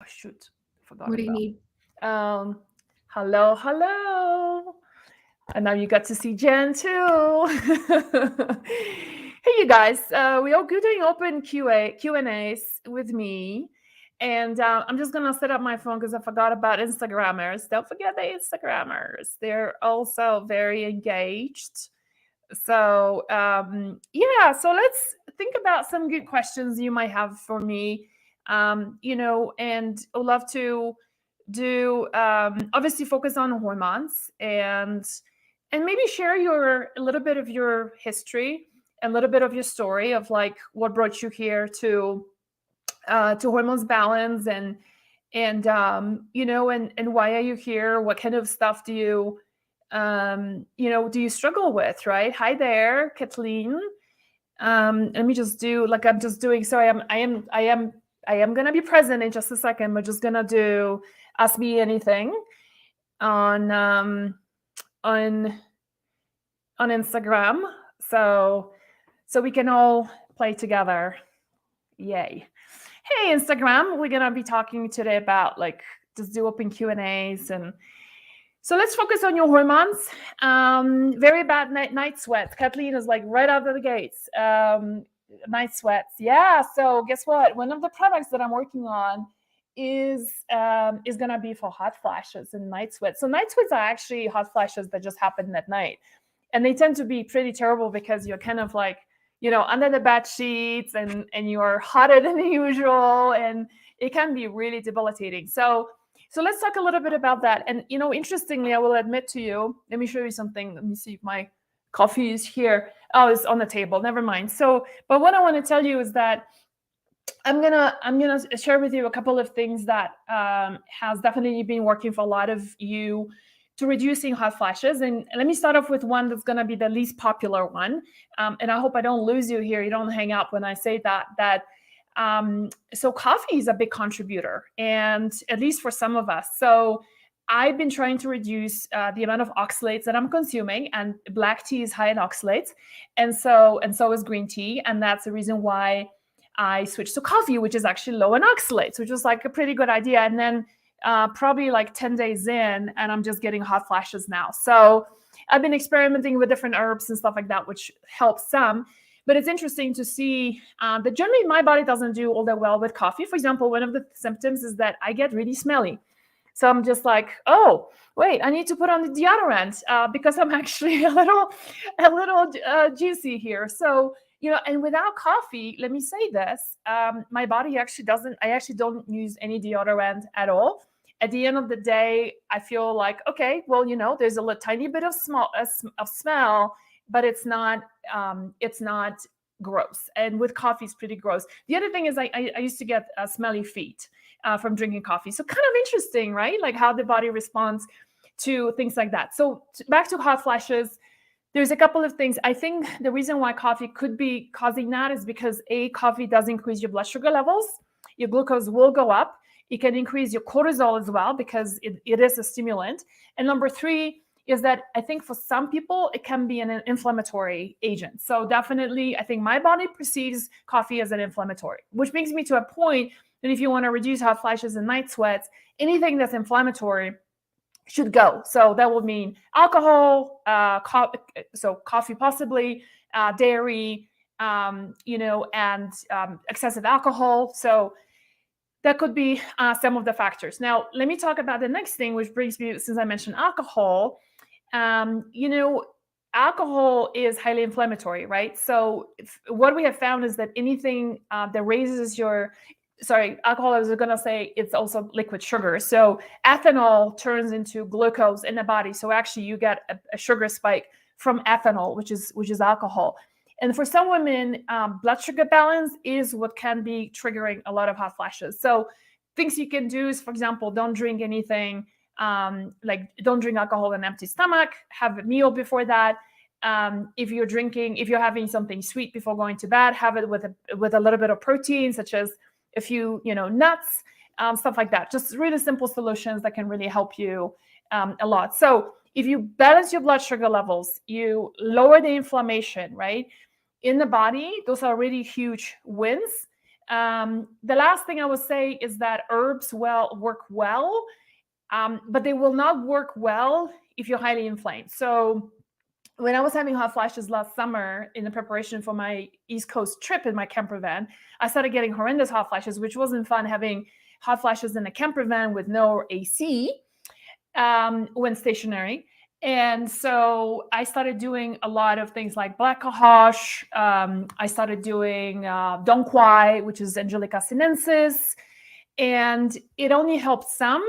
shoot, forgot What do you about. need? Hello. And now you got to see Jen too. Hey, you guys, we are doing open Q&As with me. And I'm just going to set up my phone because I forgot about Instagrammers. Don't forget the Instagrammers. They're also very engaged. So, so let's think about some good questions you might have for me. And I'd love to do obviously focus on hormones and maybe share a little bit of your history, a little bit of your story of like what brought you here to hormones balance and why are you here? What kind of stuff do you struggle with, right? Hi there, Kathleen. Let me just do like I'm just doing. Sorry, I am gonna be present in just a second. We're just gonna do ask me anything on on Instagram, so we can all play together. Yay! Hey, Instagram, we're gonna be talking today about like just do open Q&As and. So let's focus on your hormones. Very bad night sweats. Kathleen is like right out of the gates. Night sweats. Yeah. So guess what? One of the products that I'm working on is gonna be for hot flashes and night sweats. So night sweats are actually hot flashes that just happen at night, and they tend to be pretty terrible because you're kind of like under the bed sheets and you're hotter than usual, and it can be really debilitating. So let's talk a little bit about that. And, interestingly, I will admit to you, let me show you something. Let me see if my coffee is here. Oh, it's on the table. Never mind. So, but what I want to tell you is that I'm gonna share with you a couple of things that has definitely been working for a lot of you to reducing hot flashes. And let me start off with one that's gonna be the least popular one. And I hope I don't lose you here. You don't hang up when I say that. So coffee is a big contributor, and at least for some of us. So I've been trying to reduce the amount of oxalates that I'm consuming, and black tea is high in oxalates, and so is green tea, and that's the reason why I switched to coffee, which is actually low in oxalates, which was like a pretty good idea. And then probably like 10 days in, and I'm just getting hot flashes now. So I've been experimenting with different herbs and stuff like that, which helps some. But it's interesting to see that generally my body doesn't do all that well with coffee. For example, one of the symptoms is that I get really smelly. So I'm just like, oh, wait, I need to put on the deodorant because I'm actually a little juicy here. So, and without coffee, let me say this, my body actually I actually don't use any deodorant at all. At the end of the day, I feel like, okay, well, there's a tiny bit of smell, but it's not gross. And with coffee, it's pretty gross. The other thing is I used to get smelly feet from drinking coffee. So kind of interesting, right? Like how the body responds to things like that. So back to hot flashes, there's a couple of things. I think the reason why coffee could be causing that is because coffee does increase your blood sugar levels. Your glucose will go up. It can increase your cortisol as well because it is a stimulant. And number three is that I think for some people, it can be an inflammatory agent. So definitely, I think my body perceives coffee as an inflammatory, which brings me to a point that if you want to reduce hot flashes and night sweats, anything that's inflammatory should go. So that would mean alcohol, coffee possibly, dairy, and excessive alcohol. So that could be some of the factors. Now, let me talk about the next thing, which brings me, since I mentioned alcohol, alcohol is highly inflammatory, right? So what we have found is that anything that raises alcohol, I was going to say, it's also liquid sugar. So ethanol turns into glucose in the body. So actually you get a sugar spike from ethanol, which is alcohol. And for some women, blood sugar balance is what can be triggering a lot of hot flashes. So things you can do is, for example, don't drink anything, like don't drink alcohol on an empty stomach, have a meal before that. If you're having something sweet before going to bed, have it with a little bit of protein, such as a few, nuts, stuff like that. Just really simple solutions that can really help you a lot. So if you balance your blood sugar levels, you lower the inflammation, right, in the body, those are really huge wins. The last thing I would say is that herbs work well, but they will not work well if you're highly inflamed. So when I was having hot flashes last summer in the preparation for my East Coast trip in my camper van, I started getting horrendous hot flashes, which wasn't fun, having hot flashes in a camper van with no AC when stationary. And so I started doing a lot of things like black cohosh. I started doing Dong Quai, which is Angelica sinensis. And it only helped some.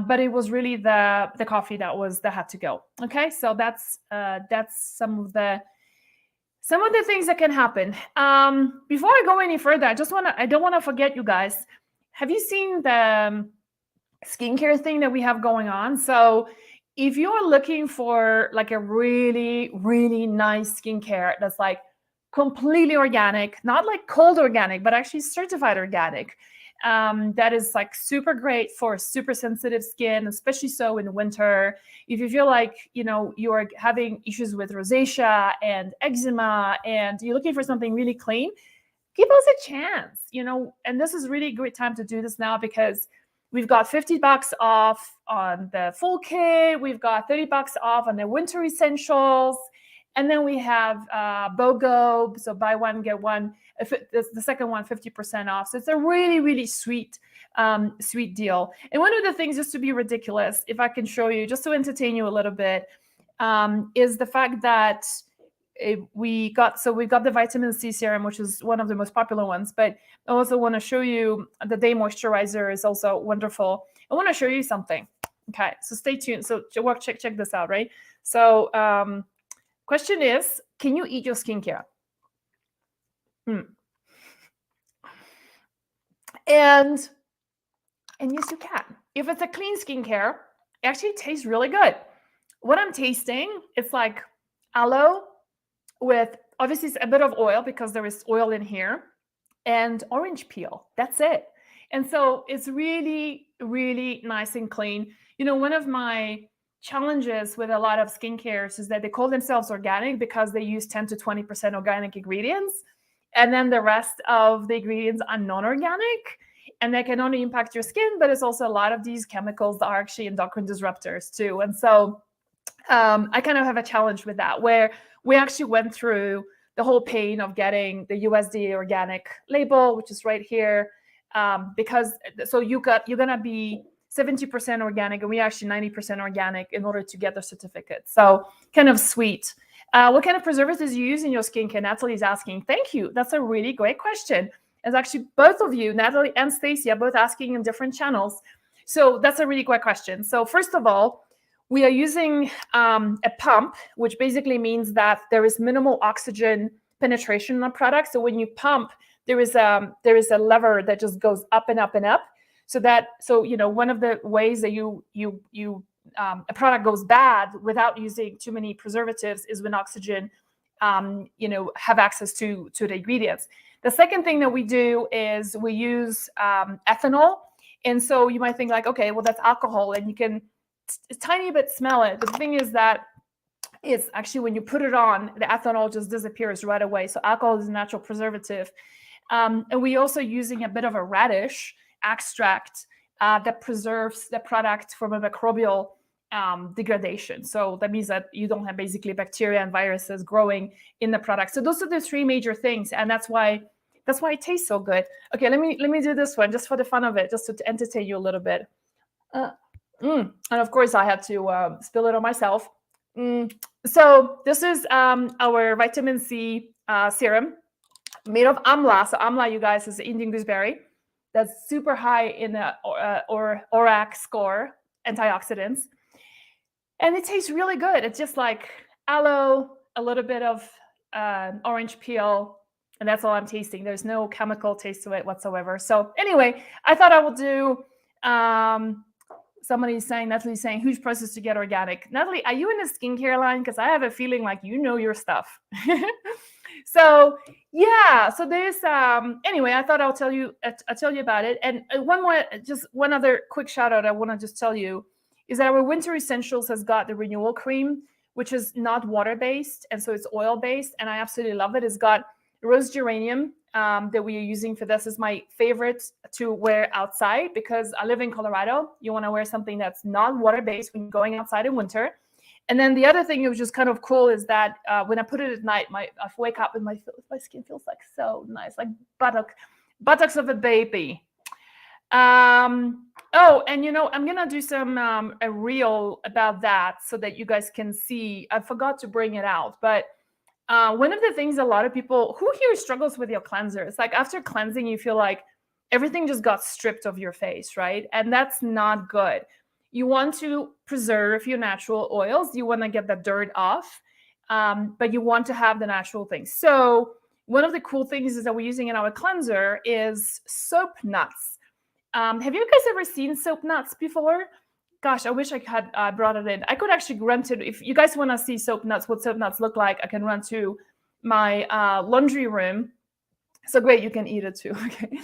But it was really the coffee that had to go. Okay, so that's some of the things that can happen. Before I go any further, I don't want to forget you guys. Have you seen the skincare thing that we have going on? So if you're looking for like a really, really nice skincare that's like completely organic, not like cold organic, but actually certified organic, that is like super great for super sensitive skin, especially so in winter. If you feel like, you are having issues with rosacea and eczema and you're looking for something really clean, give us a chance, and this is really a great time to do this now because we've got $50 off on the full kit. We've got $30 off on the winter essentials. And then we have BOGO, so buy one, get one. The second one, 50% off. So it's a really, really sweet deal. And one of the things, just to be ridiculous, if I can show you, just to entertain you a little bit, is the fact that we've got the vitamin C serum, which is one of the most popular ones. But I also want to show you the day moisturizer is also wonderful. I want to show you something. Okay, so stay tuned. So check this out, right? So question is, can you eat your skincare? And yes, you can. If it's a clean skincare, it actually tastes really good. What I'm tasting, it's like aloe with obviously a bit of oil because there is oil in here and orange peel. That's it. And so it's really, really nice and clean. One of my challenges with a lot of skincares is that they call themselves organic because they use 10 to 20% organic ingredients. And then the rest of the ingredients are non-organic. And they can only impact your skin, but it's also a lot of these chemicals that are actually endocrine disruptors too. And so I kind of have a challenge with that, where we actually went through the whole pain of getting the USDA organic label, which is right here, because so you're gonna be 70% organic, and we actually 90% organic in order to get the certificate. So kind of sweet. What kind of preservatives you use in your skincare? Natalie's asking. Thank you. That's a really great question. It's actually both of you, Natalie and Stacy, are both asking in different channels. So that's a really great question. So first of all, we are using a pump, which basically means that there is minimal oxygen penetration in the product. So when you pump, there is a lever that just goes up and up and up. So one of the ways that a product goes bad without using too many preservatives is when oxygen, have access to the ingredients. The second thing that we do is we use ethanol. And so you might think like, okay, well, that's alcohol and you can a tiny bit smell it. But the thing is that it's actually when you put it on, the ethanol just disappears right away. So alcohol is a natural preservative. And we're also using a bit of a radish extract that preserves the product from a microbial degradation. So that means that you don't have basically bacteria and viruses growing in the product. So those are the three major things. And that's why it tastes so good. Okay, let me do this one just for the fun of it, just to entertain you a little bit. And of course I had to spill it on myself. So this is our vitamin C serum made of amla. So amla, you guys, is the Indian gooseberry that's super high in the ORAC score, antioxidants. And it tastes really good. It's just like aloe, a little bit of orange peel, and that's all I'm tasting. There's no chemical taste to it whatsoever. So anyway, I thought I would do, Natalie's saying, huge process to get organic. Natalie, are you in the skincare line? Because I have a feeling like you know your stuff. So yeah, so there's, anyway, I thought I'll tell you about it. And one other quick shout out I want to just tell you is that our Winter Essentials has got the renewal cream, which is not water-based, and so it's oil-based, and I absolutely love it. It's got rose geranium that we are using for this is my favorite to wear outside, because I live in Colorado. You want to wear something that's not water-based when you're going outside in winter. And then the other thing, which is kind of cool, is that when I put it at night, I wake up and my skin feels like so nice, like buttocks of a baby. Oh, and I'm gonna do some a reel about that so that you guys can see. I forgot to bring it out, but one of the things a lot of people who here struggles with your cleanser, it's like after cleansing, you feel like everything just got stripped of your face, right? And that's not good. You want to preserve your natural oils. You want to get the dirt off, but you want to have the natural things. So one of the cool things is that we're using in our cleanser is soap nuts. Have you guys ever seen soap nuts before? Gosh, I wish I had brought it in. I could actually run to, if you guys want to see soap nuts, what soap nuts look like, I can run to my laundry room. So great, you can eat it too. Okay.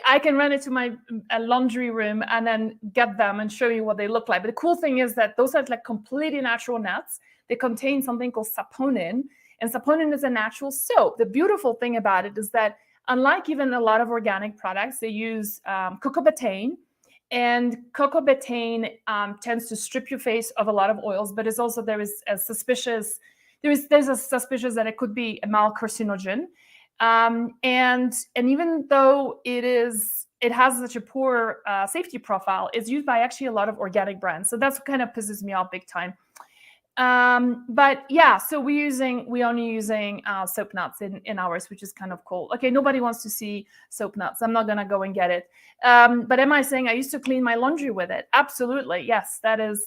I can run it to my laundry room and then get them and show you what they look like. But the cool thing is that those are like completely natural nuts. They contain something called saponin, and saponin is a natural soap. The beautiful thing about it is that unlike even a lot of organic products, they use cocoa betaine. And cocoa betaine tends to strip your face of a lot of oils, but it's also there's a suspicion that it could be a mild carcinogen. And even though it has such a poor safety profile, it's used by actually a lot of organic brands. So that's what kind of pisses me off big time. But yeah, so we're only using soap nuts in ours, which is kind of cool. Okay, nobody wants to see soap nuts. I'm not gonna go and get it. But am I saying I used to clean my laundry with it? Absolutely, yes. That's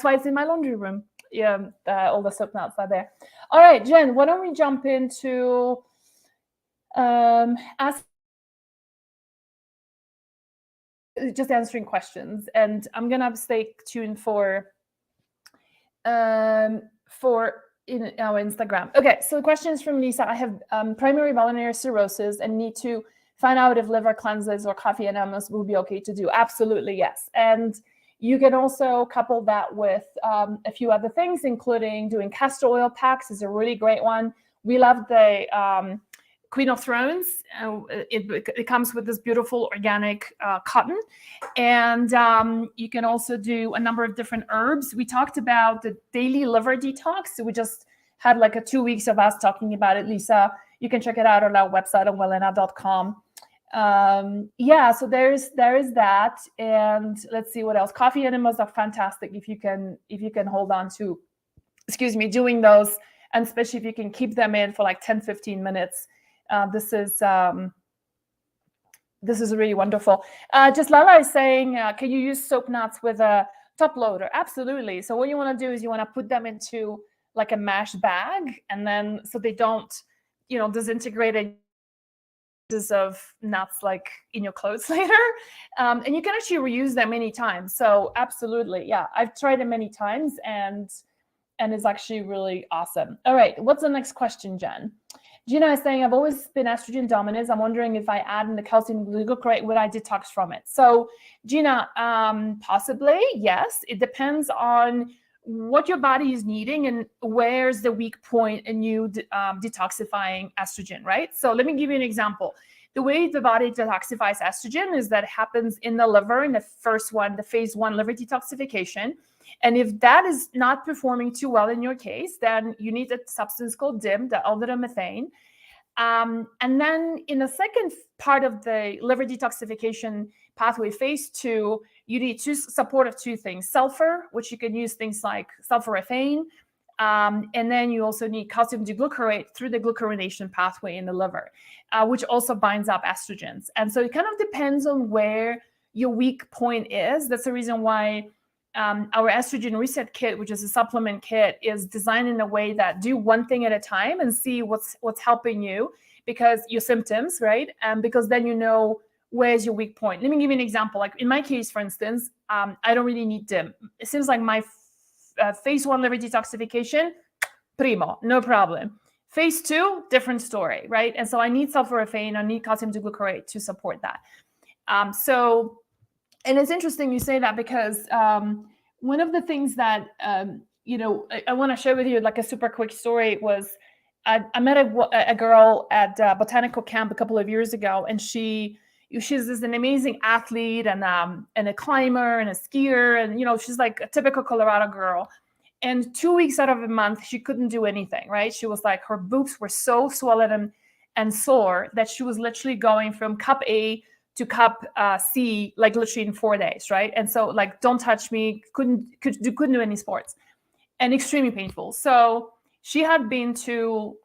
why it's in my laundry room. Yeah, all the soap nuts are there. All right, Jen, why don't we jump into just answering questions, and I'm gonna stay tuned for in our Instagram. Okay, so the question is from Lisa. I have primary biliary cirrhosis and need to find out if liver cleanses or coffee enemas will be okay to do. Absolutely, yes. And you can also couple that with a few other things, including doing castor oil packs is a really great one. We love the Queen of Thrones. It comes with this beautiful organic cotton. And you can also do a number of different herbs. We talked about the daily liver detox. So we just had like 2 weeks of us talking about it, Lisa. You can check it out on our website on wellena.com. Yeah, so there is that. And let's see what else. Coffee enemas are fantastic if you can hold on to, doing those. And especially if you can keep them in for like 10-15 minutes. This is really wonderful. Just Lala is saying, can you use soap nuts with a top loader? Absolutely. So what you want to do is you want to put them into like a mesh bag, and then so they don't, disintegrate of nuts like in your clothes later. And you can actually reuse them many times. So absolutely, yeah, I've tried it many times, and it's actually really awesome. All right, what's the next question, Jen? Gina is saying, I've always been estrogen dominant. I'm wondering if I add in the calcium glucocorate, would I detox from it? So Gina, possibly, yes. It depends on what your body is needing and where's the weak point in you detoxifying estrogen, right? So let me give you an example. The way the body detoxifies estrogen is that it happens in the liver in the first one, the phase 1 liver detoxification. And if that is not performing too well in your case, then you need a substance called DIM, the aldehyde. And then in the second part of the liver detoxification pathway, phase 2, you need support of two things: sulfur, which you can use things like sulforaphane, and then you also need calcium D-glucarate through the glucuronation pathway in the liver, which also binds up estrogens. And so it kind of depends on where your weak point is. That's the reason why our estrogen reset kit, which is a supplement kit, is designed in a way that do one thing at a time and see what's helping you, because your symptoms, right? Because then you know where's your weak point. Let me give you an example. Like in my case, for instance, I don't really need DIM. It seems like my phase 1 liver detoxification, primo, no problem. Phase 2, different story, right? And so I need sulforaphane, I need calcium D-glucarate to support that. And it's interesting you say that, because one of the things that, I want to share with you, like a super quick story, was I met a girl at botanical camp a couple of years ago, and she's an amazing athlete and a climber and a skier, and she's like a typical Colorado girl. And 2 weeks out of a month, she couldn't do anything, right? She was like, her boobs were so swollen and sore that she was literally going from cup A to cup C, like literally in 4 days, right? And so like, don't touch me, couldn't do any sports, and extremely painful. So she had been to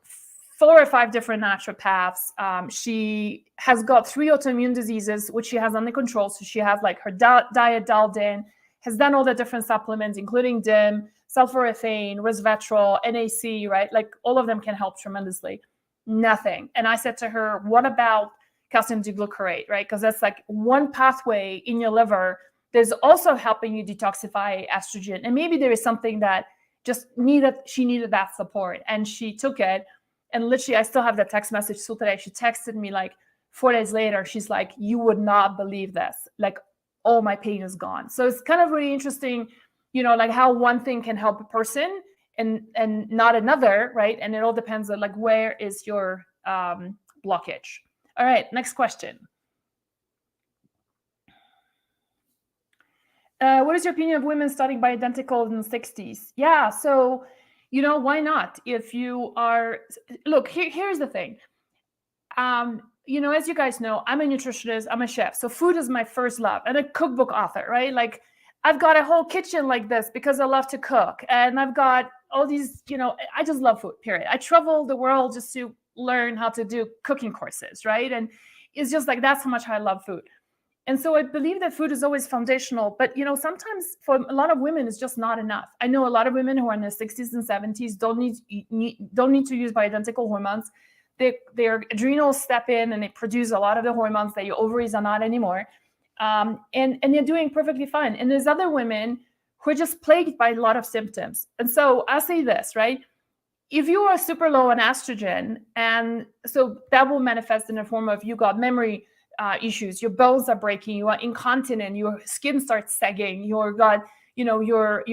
4 or 5 different naturopaths. She has got 3 autoimmune diseases, which she has under control. So she has like her diet dialed in, has done all the different supplements, including DIM, sulforaphane, resveratrol, NAC, right? Like all of them can help tremendously. Nothing. And I said to her, what about calcium D-glucarate, right? Because that's like one pathway in your liver. There's also helping you detoxify estrogen. And maybe there is something that she needed that support. And she took it. And literally, I still have that text message still today. She texted me like 4 days later. She's like, you would not believe this. Like, all my pain is gone. So it's kind of really interesting, like how one thing can help a person and not another, right? And it all depends on like, where is your blockage? All right, next question. What is your opinion of women studying bioidenticals in the 60s? Yeah, so, why not? If you are, look, here's the thing. As you guys know, I'm a nutritionist, I'm a chef. So food is my first love, and a cookbook author, right? Like I've got a whole kitchen like this because I love to cook. And I've got all these, I just love food, period. I travel the world just to learn how to do cooking courses, right? And it's just like, that's how much I love food. And so I believe that food is always foundational, but sometimes for a lot of women, it's just not enough. I know a lot of women who are in their 60s and 70s don't need to use bioidentical hormones. Their adrenals step in and they produce a lot of the hormones that your ovaries are not anymore. And they're doing perfectly fine. And there's other women who are just plagued by a lot of symptoms. And so I'll say this, right? If you are super low on estrogen, and so that will manifest in the form of you got memory issues, your bones are breaking, you are incontinent, your skin starts sagging, your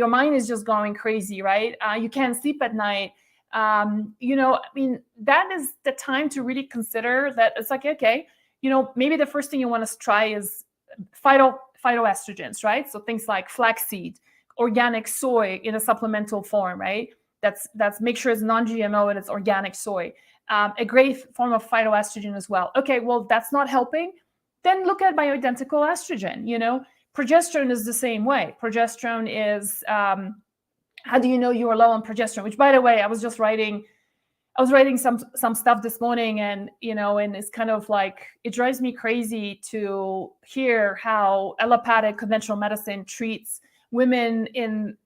mind is just going crazy, right? You can't sleep at night. That is the time to really consider that. It's like, okay, maybe the first thing you want to try is phytoestrogens, right? So things like flaxseed, organic soy in a supplemental form, right? That's make sure it's non-GMO and it's organic soy. A great form of phytoestrogen as well. Okay, well, that's not helping. Then look at bioidentical estrogen. Progesterone is the same way. Progesterone is, how do you know you are low on progesterone? Which, by the way, I was writing some stuff this morning, and and it's kind of like, it drives me crazy to hear how allopathic conventional medicine treats women in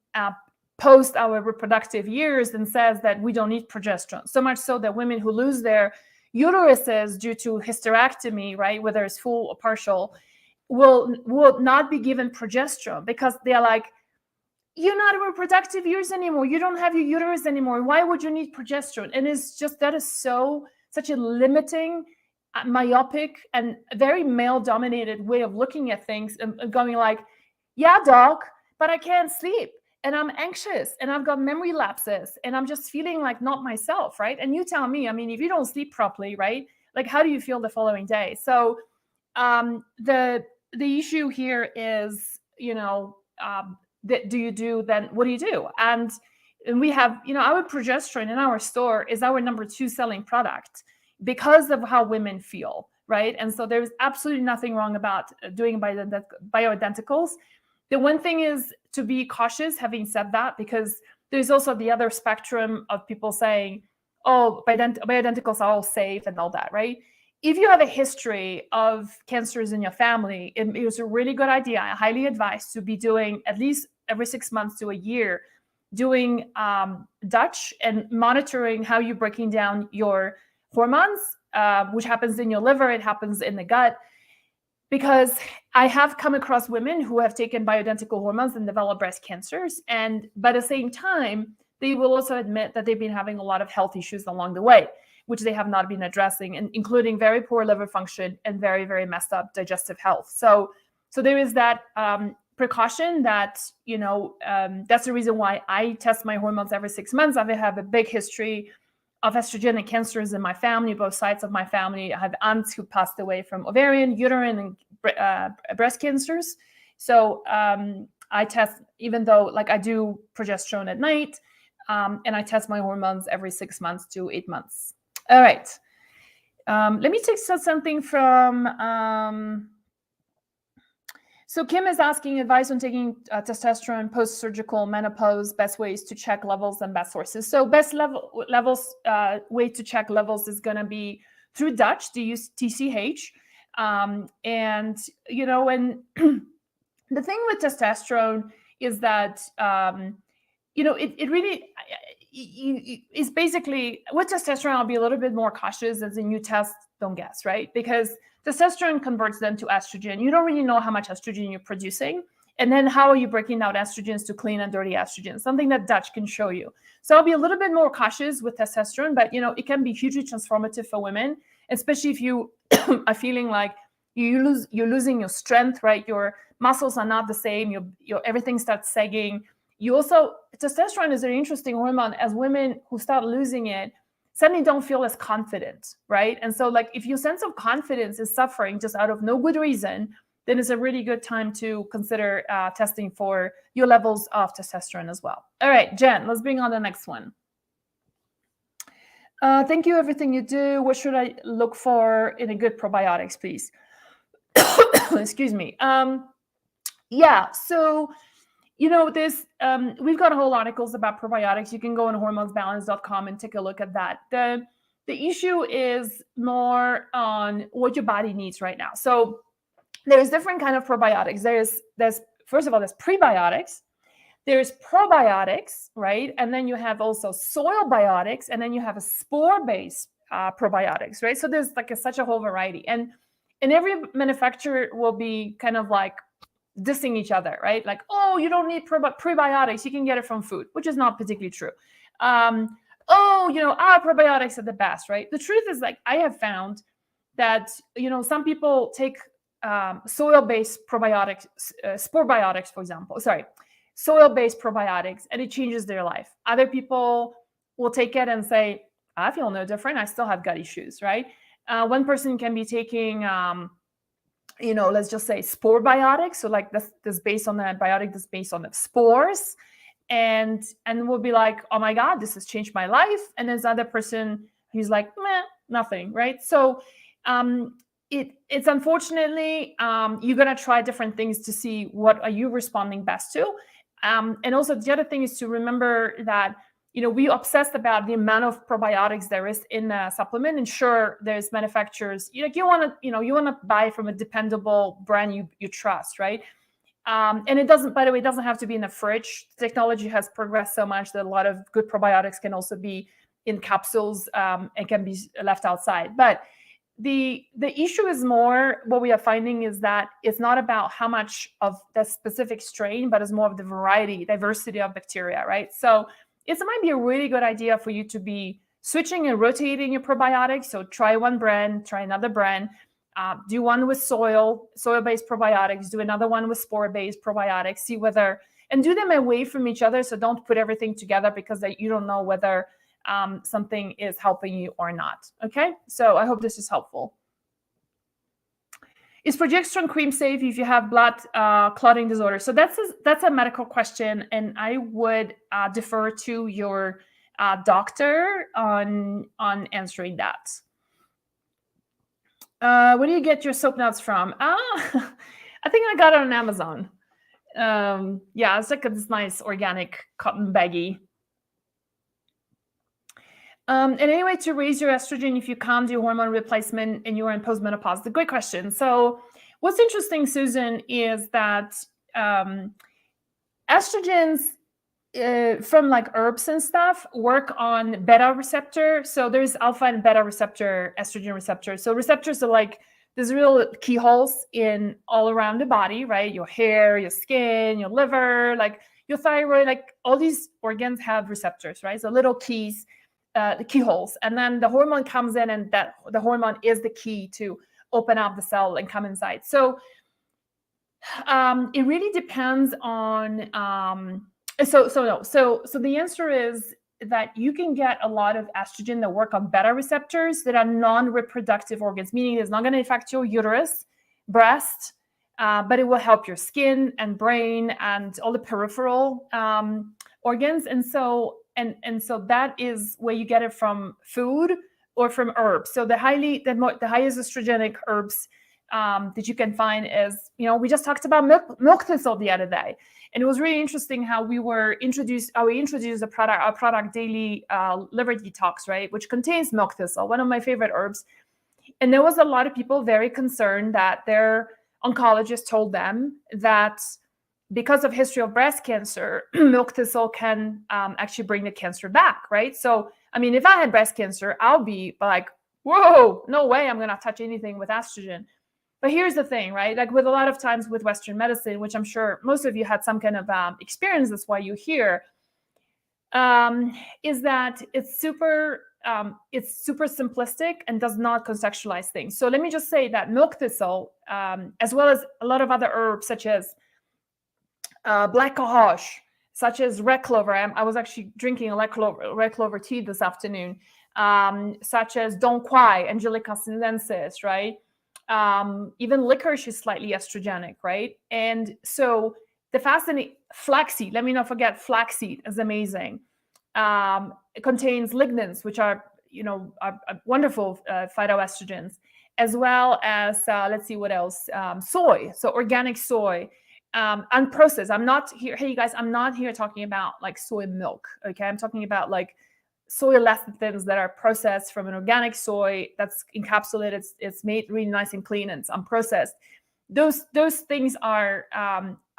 post our reproductive years and says that we don't need progesterone. So much so that women who lose their uteruses due to hysterectomy, right, whether it's full or partial, will not be given progesterone because they're like, you're not in reproductive years anymore. You don't have your uterus anymore. Why would you need progesterone? And it's just, that is such a limiting, myopic, and very male-dominated way of looking at things and going like, yeah, doc, but I can't sleep. And I'm anxious and I've got memory lapses and I'm just feeling like not myself, right? And you tell me, if you don't sleep properly, right? Like, how do you feel the following day? So the issue here is, that do you do, then what do you do? And we have, our progesterone in our store is our number 2 selling product because of how women feel, right? And so there's absolutely nothing wrong about doing bioidenticals. The one thing is to be cautious, having said that, because there's also the other spectrum of people saying, oh, bioidenticals are all safe and all that, right? If you have a history of cancers in your family, it is a really good idea. I highly advise to be doing at least every 6 months to a year, doing Dutch and monitoring how you're breaking down your hormones, which happens in your liver, it happens in the gut. Because I have come across women who have taken bioidentical hormones and developed breast cancers. And by the same time, they will also admit that they've been having a lot of health issues along the way, which they have not been addressing, and including very poor liver function and very, very messed up digestive health. So there is that precaution that, that's the reason why I test my hormones every 6 months. I have a big history of estrogenic cancers in my family, both sides of my family. I have aunts who passed away from ovarian, uterine, and breast cancers. So I test, even though like I do progesterone at night, and I test my hormones every 6 months to 8 months. All right. Let me take something from... So Kim is asking advice on taking testosterone post-surgical menopause, best ways to check levels and best sources. So best way to check levels is going to be through Dutch, TCH. And, you know, when the thing with testosterone is that, you know, it really is basically, with testosterone, I'll be a little bit more cautious as in you test, don't guess, right? Because testosterone converts them to estrogen. You don't really know how much estrogen you're producing. And then how are you breaking out estrogens to clean and dirty estrogen? Something that Dutch can show you. So I'll be a little bit more cautious with testosterone, but you know, it can be hugely transformative for women, especially if you are feeling like you're losing your strength, right? Your muscles are not the same. Your everything starts sagging. You also, testosterone is an interesting hormone. As women who start losing it, suddenly don't feel as confident, right? And so like if your sense of confidence is suffering just out of no good reason, then it's a really good time to consider testing for your levels of testosterone as well. All right, Jen, let's bring on the next one. Thank you, everything you do. What should I look for in a good probiotics, please? Excuse me. Yeah, so you know, this we've got whole articles about probiotics. You can go on hormonesbalance.com and take a look at that. The issue is more on what your body needs right now. So there's different kind of probiotics. There's first of all, there's prebiotics. There's probiotics, right? And then you have also soil biotics, and then you have a spore-based probiotics, right? So there's like such a whole variety. And every manufacturer will be kind of like dissing each other, right? Like, oh, you don't need prebiotics. You can get it from food, which is not particularly true. Oh, you know, our probiotics are the best, right? The truth is, like, I have found that, you know, some people take soil-based probiotics, spore biotics, for example, soil-based probiotics, and it changes their life. Other people will take it and say, I feel no different. I still have gut issues, right? One person can be taking, you know, let's just say spore biotics. So like this based on the biotic that's based on the spores, and we'll be like, oh my God, this has changed my life. And there's other person who's like, meh, nothing, right? So it's unfortunately, you're gonna try different things to see what are you responding best to. And also the other thing is to remember that, you know, we obsessed about the amount of probiotics there is in a supplement. And sure, there's manufacturers, you want to buy from a dependable brand you trust, right? And it doesn't, by the way, it doesn't have to be in the fridge. Technology has progressed so much that a lot of good probiotics can also be in capsules and can be left outside. But the issue is more, what we are finding is that it's not about how much of the specific strain, but it's more of the diversity of bacteria, right? So it might be a really good idea for you to be switching and rotating your probiotics. So try one brand, try another brand, do one with soil-based probiotics, do another one with spore-based probiotics, see whether, and do them away from each other. So don't put everything together because you don't know whether something is helping you or not. Okay, so I hope this is helpful. Is progesterone cream safe if you have blood clotting disorder? So that's a medical question, and I would defer to your doctor on answering that. Where do you get your soap nuts from? I think I got it on Amazon. Yeah, it's like this nice organic cotton baggie. And anyway, to raise your estrogen if you can't do hormone replacement and you're in postmenopause? It's a great question. So what's interesting, Susan, is that estrogens from like herbs and stuff work on beta receptor. So there's alpha and beta receptor, estrogen receptor. So receptors are like there's real keyholes in all around the body, right? Your hair, your skin, your liver, like your thyroid, like all these organs have receptors, right? So little keys. The keyholes, and then the hormone comes in, and that the hormone is the key to open up the cell and come inside. So it really depends on. So the answer is that you can get a lot of estrogen that work on beta receptors that are non-reproductive organs, meaning it's not going to affect your uterus, breast, but it will help your skin and brain and all the peripheral organs. And so that is where you get it from food or from herbs. So the highest estrogenic herbs that you can find is, we just talked about milk thistle the other day. And it was really interesting how we introduced a product daily liver detox, right, which contains milk thistle, one of my favorite herbs. And there was a lot of people very concerned that their oncologist told them that because of history of breast cancer, milk thistle can actually bring the cancer back, right? So, I mean, if I had breast cancer, I'll be like, whoa, no way I'm going to touch anything with estrogen. But here's the thing, right? Like with a lot of times with Western medicine, which I'm sure most of you had some kind of experience, that's why you're here, is that it's super simplistic and does not contextualize things. So let me just say that milk thistle, as well as a lot of other herbs such as black cohosh, such as red clover. I was actually drinking a red clover tea this afternoon, such as Don Quai, Angelica sinensis, right? Even licorice is slightly estrogenic, right? And so the fascinating flaxseed, let me not forget flaxseed is amazing. It contains lignans, which are wonderful phytoestrogens, as well as let's see what else, soy, so organic soy, unprocessed. I'm not here, hey you guys, I'm not here talking about like soy milk, okay? I'm talking about like soy lecithins that are processed from an organic soy that's encapsulated. It's made really nice and clean, and it's unprocessed. Those things are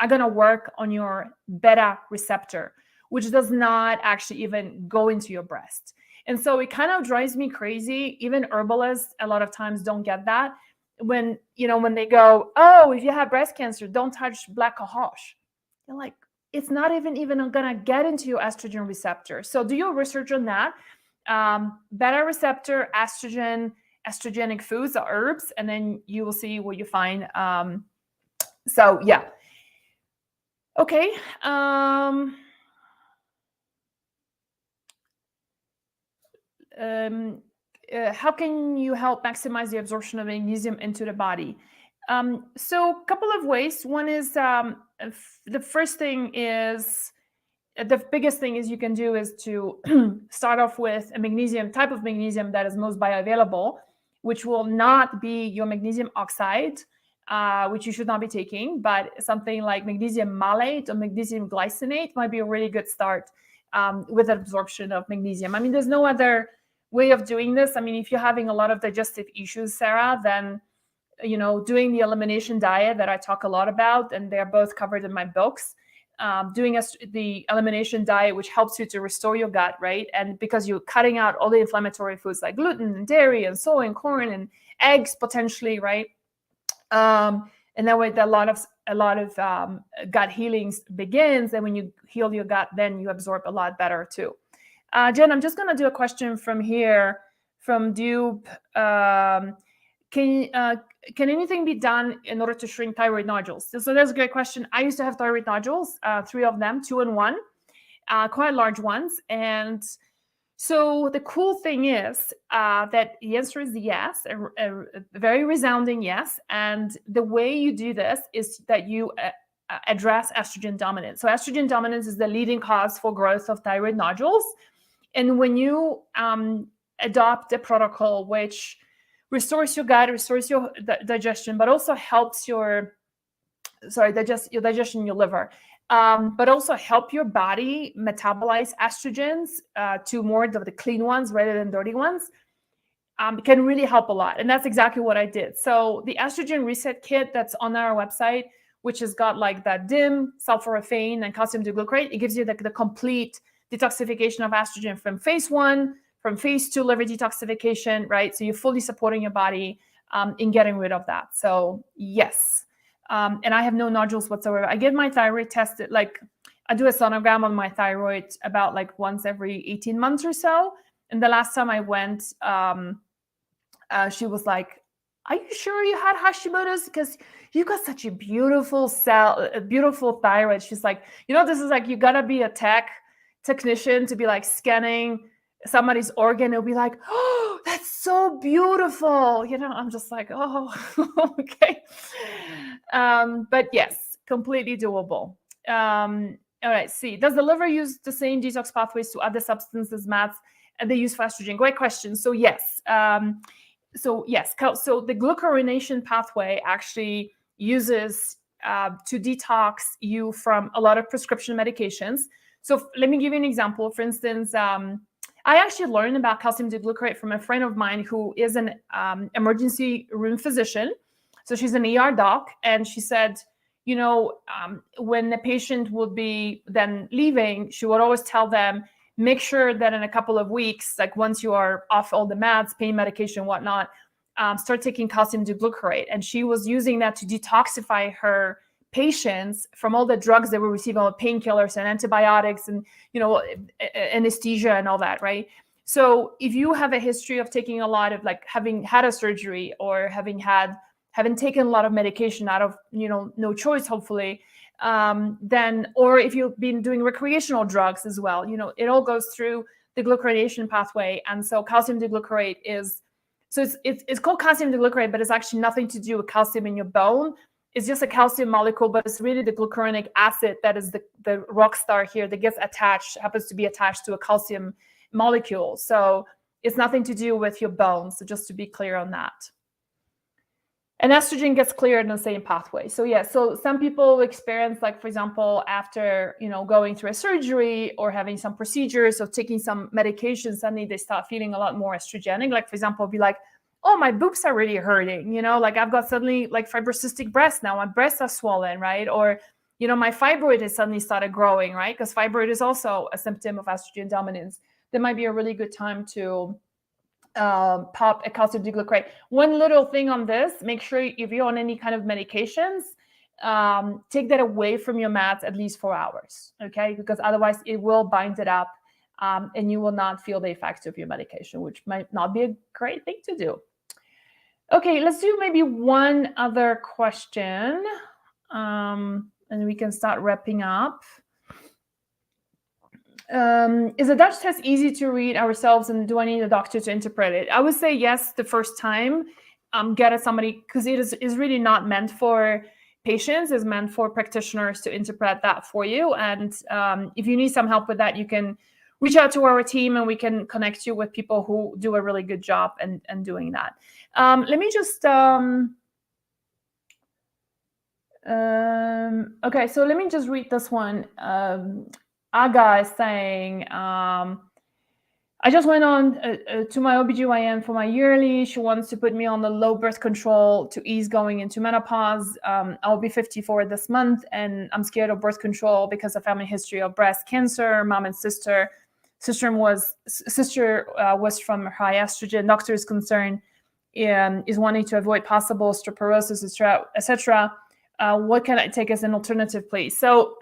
going to work on your beta receptor, which does not actually even go into your breast. And so it kind of drives me crazy. Even herbalists a lot of times don't get that when they go, oh, if you have breast cancer, don't touch black cohosh. You're like, it's not even going to get into your estrogen receptor. So do your research on that. Beta receptor, estrogen, estrogenic foods are herbs, and then you will see what you find. So yeah. Okay. How can you help maximize the absorption of magnesium into the body? So a couple of ways. One is the first thing is, the biggest thing is you can do is to start off with a type of magnesium that is most bioavailable, which will not be your magnesium oxide, which you should not be taking, but something like magnesium malate or magnesium glycinate might be a really good start with absorption of magnesium. I mean, there's no other way of doing this. I mean, if you're having a lot of digestive issues, Sarah, then doing the elimination diet that I talk a lot about, and they're both covered in my books, doing the elimination diet, which helps you to restore your gut, right? And because you're cutting out all the inflammatory foods like gluten and dairy and soy and corn and eggs potentially, right? And that way a lot of gut healing begins. And when you heal your gut, then you absorb a lot better too. Jen, I'm just going to do a question from here from Dupe. Can anything be done in order to shrink thyroid nodules? So that's a great question. I used to have thyroid nodules, 3 of them, 2 in 1, quite large ones. And so the cool thing is that the answer is yes, a very resounding yes. And the way you do this is that you address estrogen dominance. So estrogen dominance is the leading cause for growth of thyroid nodules. And when you adopt a protocol which restores your gut, restores your digestion, but also helps your digestion, your liver, but also help your body metabolize estrogens to more of the clean ones rather than dirty ones, can really help a lot. And that's exactly what I did. So the estrogen reset kit that's on our website, which has got like that DIM, sulforaphane, and calcium D-glucarate, it gives you the complete detoxification of estrogen from phase 1, from phase 2 liver detoxification, right? So you're fully supporting your body in getting rid of that. So yes. And I have no nodules whatsoever. I get my thyroid tested, like I do a sonogram on my thyroid about like once every 18 months or so. And the last time I went, she was like, are you sure you had Hashimoto's? Because you got such a beautiful beautiful thyroid. She's like, this is like, you gotta be a tech technician to be like scanning somebody's organ. It'll be like, oh, that's so beautiful. I'm just like, oh, okay. But yes, completely doable. All right, C. Does the liver use the same detox pathways to other substances, mats, and they use for estrogen? Great question. So yes. So the glucuronation pathway actually uses to detox you from a lot of prescription medications. So let me give you an example. For instance, I actually learned about calcium D-glucarate from a friend of mine who is an emergency room physician. So she's an ER doc, and she said, when the patient would be then leaving, she would always tell them, make sure that in a couple of weeks, like once you are off all the meds, pain medication, whatnot, start taking calcium D-glucarate. And she was using that to detoxify her patients from all the drugs they were receiving, all the painkillers and antibiotics and, anesthesia and all that, right? So if you have a history of taking a lot of, like, having had a surgery or having taken a lot of medication out of, no choice, hopefully, then, or if you've been doing recreational drugs as well, it all goes through the glucuronation pathway. And so calcium D-glucarate it's called calcium D-glucarate, but it's actually nothing to do with calcium in your bone. It's just a calcium molecule, but it's really the glucuronic acid that is the rock star here that happens to be attached to a calcium molecule. So it's nothing to do with your bones. So just to be clear on that. And estrogen gets cleared in the same pathway. So so some people experience, like, for example, after, going through a surgery or having some procedures or taking some medications, suddenly they start feeling a lot more estrogenic. Like, for example, be like, oh, my boobs are really hurting, like I've got suddenly like fibrocystic breasts now, my breasts are swollen, right? Or, my fibroid has suddenly started growing, right? Because fibroid is also a symptom of estrogen dominance. That might be a really good time to pop a calcium D-glucarate. One little thing on this, make sure if you're on any kind of medications, take that away from your meds at least 4 hours, okay? Because otherwise it will bind it up and you will not feel the effects of your medication, which might not be a great thing to do. Okay, let's do maybe one other question and we can start wrapping up. Is a Dutch test easy to read ourselves, and do I need a doctor to interpret it? I would say yes the first time. Get at somebody, because it is really not meant for patients. It's meant for practitioners to interpret that for you. And if you need some help with that, you can reach out to our team and we can connect you with people who do a really good job and doing that. Let me just okay, so let me just read this one. Aga is saying, I just went on to my OBGYN for my yearly. She wants to put me on the low birth control to ease going into menopause. I'll be 54 this month, and I'm scared of birth control because of family history of breast cancer. Mom and sister was from high estrogen. Doctor is concerned, is wanting to avoid possible cirrhosis, etc. What can I take as an alternative, please? So,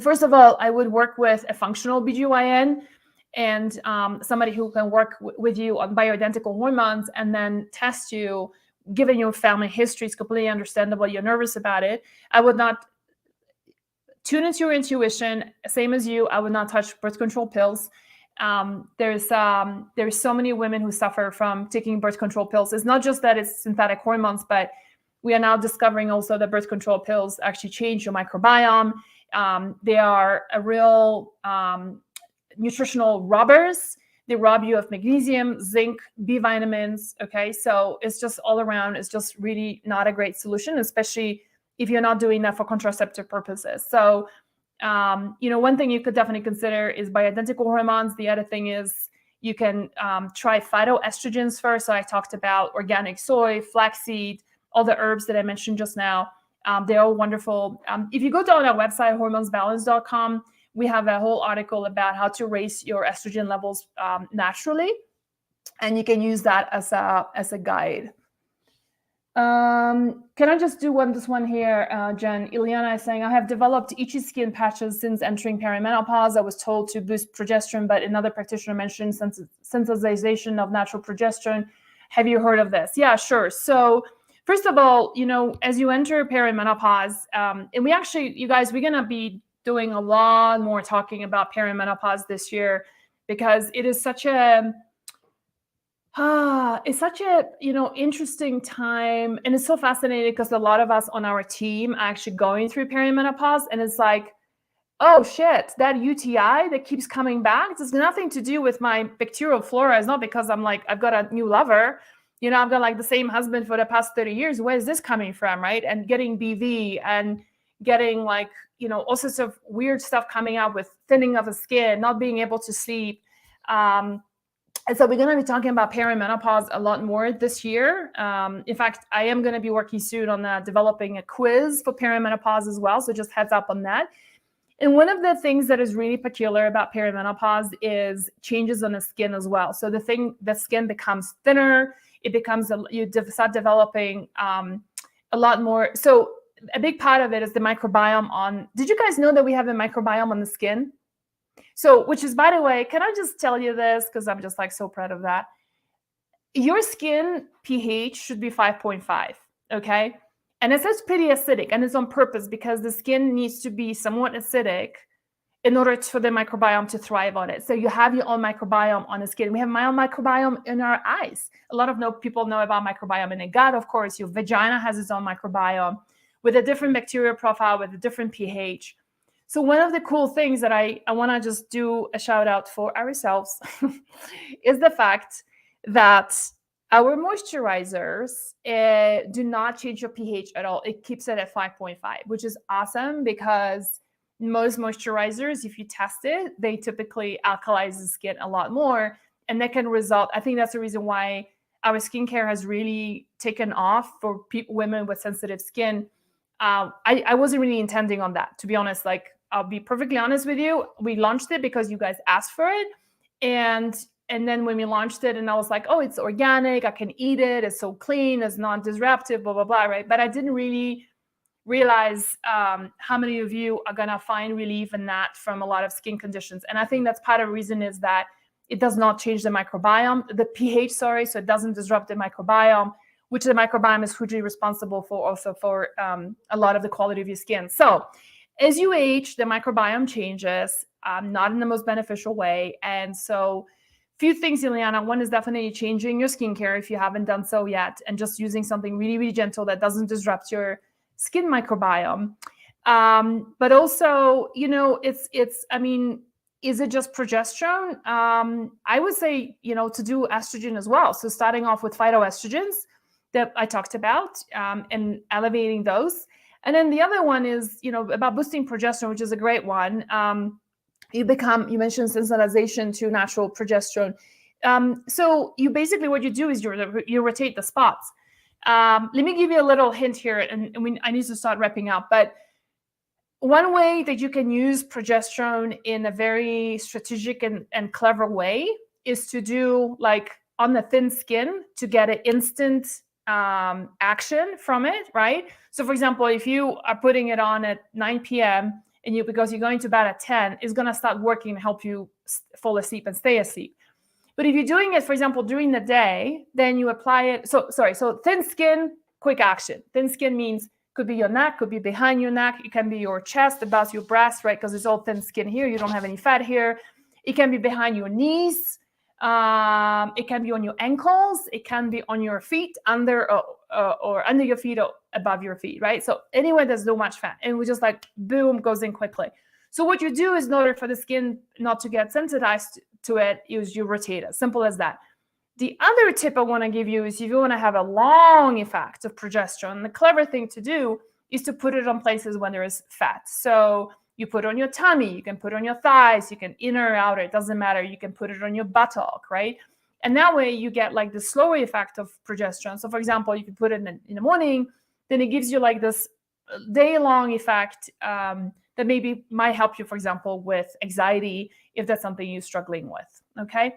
first of all, I would work with a functional OBGYN and somebody who can work with you on bioidentical hormones and then test you, given your family history. It's completely understandable you're nervous about it. I would not tune into your intuition. Same as you, I would not touch birth control pills. There's so many women who suffer from taking birth control pills. It's not just that it's synthetic hormones, but we are now discovering also that birth control pills actually change your microbiome. They are a real nutritional robbers. They rob you of magnesium, zinc, B vitamins. Okay, so it's just all around. It's just really not a great solution, especially if you're not doing that for contraceptive purposes. So, one thing you could definitely consider is bioidentical hormones. The other thing is you can try phytoestrogens first. So I talked about organic soy, flaxseed, all the herbs that I mentioned just now. They're all wonderful. If you go to our website, hormonesbalance.com, we have a whole article about how to raise your estrogen levels naturally, and you can use that as a guide. Can I just do this one here, Jen? Ileana is saying, I have developed itchy skin patches since entering perimenopause. I was told to boost progesterone, but another practitioner mentioned sensitization of natural progesterone. Have you heard of this? Yeah, sure. So first of all, as you enter perimenopause, and we actually, you guys, we're going to be doing a lot more talking about perimenopause this year, because it is such a interesting time, and it's so fascinating because a lot of us on our team are actually going through perimenopause, and it's like, oh shit, that UTI that keeps coming back, there's nothing to do with my bacterial flora. It's not because I'm like, I've got a new lover, I've got like the same husband for the past 30 years. Where is this coming from, right? And getting BV and getting like, all sorts of weird stuff coming out with thinning of the skin, not being able to sleep. And so we're going to be talking about perimenopause a lot more this year. In fact, I am going to be working soon on developing a quiz for perimenopause as well. So just heads up on that. And one of the things that is really peculiar about perimenopause is changes on the skin as well. So the skin becomes thinner. It becomes, you start developing a lot more. So a big part of it is the microbiome did you guys know that we have a microbiome on the skin? So, which is, by the way, can I just tell you this? Because I'm just like so proud of that. Your skin pH should be 5.5, okay? And it says pretty acidic, and it's on purpose because the skin needs to be somewhat acidic in order for the microbiome to thrive on it. So you have your own microbiome on the skin. We have my own microbiome in our eyes. A lot of people know about microbiome in the gut, of course. Your vagina has its own microbiome with a different bacterial profile, with a different pH. So one of the cool things that I want to just do a shout out for ourselves is the fact that our moisturizers do not change your pH at all. It keeps it at 5.5, which is awesome because most moisturizers, if you test it, they typically alkalize the skin a lot more. And that can result, I think that's the reason why our skincare has really taken off for women with sensitive skin. I wasn't really intending on that, to be honest. Like, I'll be perfectly honest with you. We launched it because you guys asked for it. And then when we launched it, and I was like, oh, it's organic, I can eat it, it's so clean, it's non-disruptive, blah, blah, blah, right? But I didn't really realize how many of you are gonna find relief in that from a lot of skin conditions. And I think that's part of the reason is that it does not change the microbiome, the pH, so it doesn't disrupt the microbiome, which the microbiome is hugely responsible for also for a lot of the quality of your skin. So as you age, the microbiome changes, not in the most beneficial way. And so few things, Ileana. One is definitely changing your skincare if you haven't done so yet, and just using something really, really gentle that doesn't disrupt your skin microbiome. But also, is it just progesterone? I would say, to do estrogen as well. So starting off with phytoestrogens that I talked about, and elevating those. And then the other one is, about boosting progesterone, which is a great one. You mentioned sensitization to natural progesterone. So you basically, what you do is you rotate the spots. Let me give you a little hint here, and I need to start wrapping up. But one way that you can use progesterone in a very strategic and clever way is to do like on the thin skin to get an instant action from it, right? So for example, if you are putting it on at 9 p.m. and because you're going to bed at 10, it's going to start working to help you fall asleep and stay asleep. But if you're doing it, for example, during the day, then you apply it. So thin skin, quick action. Thin skin means could be your neck, could be behind your neck. It can be your chest, above your breast, right? Because it's all thin skin here. You don't have any fat here. It can be behind your knees. It can be on your ankles. It can be on your feet, under or under your feet or above your feet, right? So anywhere there's no much fat, and we just like boom, goes in quickly. So what you do is, in order for the skin not to get sensitized to it, is you rotate it. Simple as that. The other tip I want to give you is if you want to have a long effect of progesterone, the clever thing to do is to put it on places when there is fat. So you put it on your tummy, you can put it on your thighs, you can inner or outer, it doesn't matter. You can put it on your buttock, right? And that way you get like the slower effect of progesterone. So for example, you can put it in the morning, then it gives you like this day-long effect that maybe might help you, for example, with anxiety, if that's something you're struggling with, okay?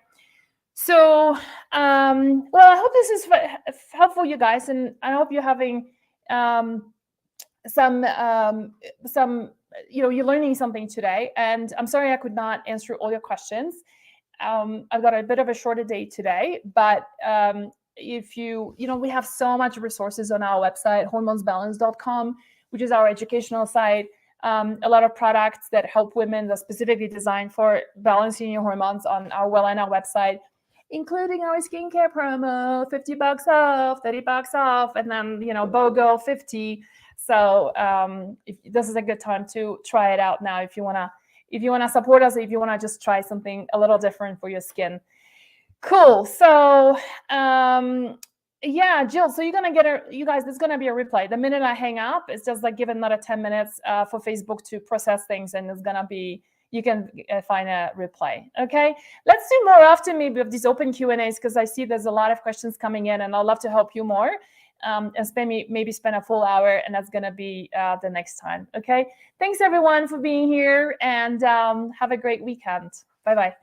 So, well, I hope this is helpful, you guys, and I hope you're having some, you're learning something today. And I'm sorry I could not answer all your questions. I've got a bit of a shorter day today, but if we have so much resources on our website, hormonesbalance.com, which is our educational site. A lot of products that help women, that are specifically designed for balancing your hormones, on our website, including our skincare promo, $50 off, $30 off, and then, BOGO 50. So this is a good time to try it out now if you wanna support us, if you wanna just try something a little different for your skin. Cool. So yeah, Jill, so you're gonna get you guys, there's gonna be a replay. The minute I hang up, it's just like give another 10 minutes for Facebook to process things, and it's gonna be, you can find a replay. Okay, let's do more often maybe of these open Q&As, because I see there's a lot of questions coming in, and I'd love to help you more, and maybe spend a full hour, and that's gonna be the next time. Okay, thanks everyone for being here, and have a great weekend. Bye-bye.